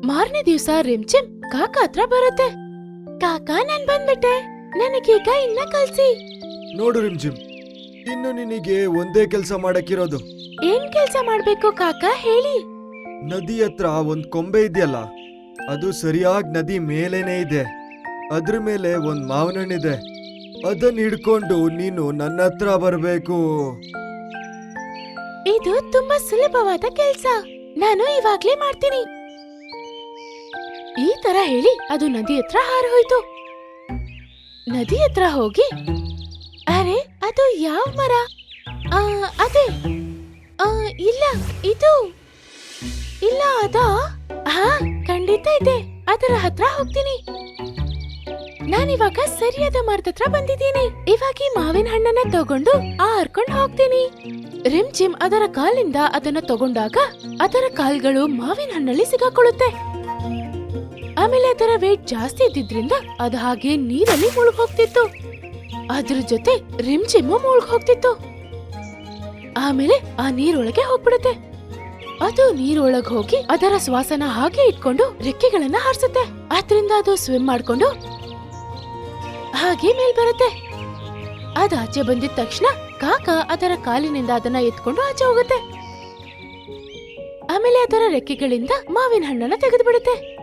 ಮಾರನೇ ದಿವ್ಸ ರಿಮ್ಚಿಮ್ ಕಾಕ ಹತ್ರ ಬರುತ್ತೆ. ಕಾಕ ನಾನ್ ಬಂದ್ಬಿಟ್ಟೆ, ನನಗೀಗ ಇನ್ನ ಕಲ್ಸಿ. ನೋಡು ರಿಮ್ಜಿಮ್, ಇನ್ನು ನಿನಗೆ ಒಂದೇ ಕೆಲಸ ಮಾಡಕ್ಕಿರೋದು. ಏನ್ ಕೆಲ್ಸ ಮಾಡ್ಬೇಕು ಕಾಕ ಹೇಳಿ. ನದಿ ಹತ್ರ ಒಂದ್ ಕೊಂಬೆ ಇದೆಯಲ್ಲ, ಅದು ಸರಿಯಾಗಿ ನದಿ ಮೇಲೇನೆ ಇದೆ. ಅದ್ರ ಮೇಲೆ ಒಂದ್ ಮಾವಿನ ಹಣ್ಣಿದೆ. ಅದನ್ನ ಹಿಡ್ಕೊಂಡು ನೀನು ನನ್ನ ಹತ್ರ ಬರ್ಬೇಕು. ಇದು ತುಂಬಾ ಸುಲಭವಾದ ಕೆಲ್ಸ, ನಾನು ಇವಾಗ್ಲೇ ಮಾಡ್ತೀನಿ. ಈ ತರ ಹೇಳಿ ಅದು ನದಿ ಹತ್ರ ಹಾರಿ ಹೋಯ್ತು. ನದಿ ಹತ್ರ ಹೋಗಿ, ಅರೆ ಅದು ಯಾವ ಮರ? ಅದೇ ಇಲ್ಲ, ಇದು ಇಲ್ಲ, ಅದಾ? ಹಾ, ಖಂಡಿತ ಇದೆ, ಅದರ ಹತ್ರ ಹೋಗ್ತೀನಿ. ನಾನಿವಾಗ ಸರಿಯಾದ ಮರದ ಹತ್ರ ಬಂದಿದ್ದೀನಿ. ಇವಾಗ ಈ ಮಾವಿನ ಹಣ್ಣನ್ನ ತಗೊಂಡು ಹಾರ್ಕೊಂಡು ಹೋಗ್ತೀನಿ. ರಿಮ್ಚಿಮ್ ಅದರ ಕಾಲಿಂದ ಅದನ್ನ ತಗೊಂಡಾಗ ಅದರ ಕಾಲ್ಗಳು ಮಾವಿನ ಹಣ್ಣಲ್ಲಿ ಸಿಗಾಕೊಳ್ಳುತ್ತೆ. ಆಮೇಲೆ ಅದರ ವೇಟ್ ಜಾಸ್ತಿ ಇದ್ದಿದ್ರಿಂದ ಅದು ಹಾಗೆ ನೀರಲ್ಲಿ ಮುಳುಗ್ ಹೋಗ್ತಿತ್ತು. ಅದ್ರ ಜೊತೆ ರಿಮ್ಚಿಮ್ಮು ಮುಳುಗ್ ಹೋಗ್ತಿತ್ತು. ಆಮೇಲೆ ಆ ನೀರೊಳಗೆ ಹೋಗ್ಬಿಡುತ್ತೆ. ಅದು ನೀರೊಳಗ್ ಹೋಗಿ ಅದರ ಶ್ವಾಸನ ಹಾಗೆ ಇಟ್ಕೊಂಡು ರೆಕ್ಕೆಗಳನ್ನ ಹಾರಿಸುತ್ತೆ. ಆದ್ರಿಂದ ಅದು ಸ್ವಿಮ್ ಮಾಡ್ಕೊಂಡು ಹಾಗೆ ಮೇಲ್ ಬರುತ್ತೆ. ಅದ್ ಆಚೆ ಬಂದಿದ ತಕ್ಷಣ ಕಾಕ ಅದರ ಕಾಲಿನಿಂದ ಅದನ್ನ ಎತ್ಕೊಂಡು ಆಚೆ ಹೋಗುತ್ತೆ. ಆಮೇಲೆ ಅದರ ರೆಕ್ಕೆಗಳಿಂದ ಮಾವಿನ ಹಣ್ಣನ್ನ ತೆಗೆದು ಬಿಡುತ್ತೆ.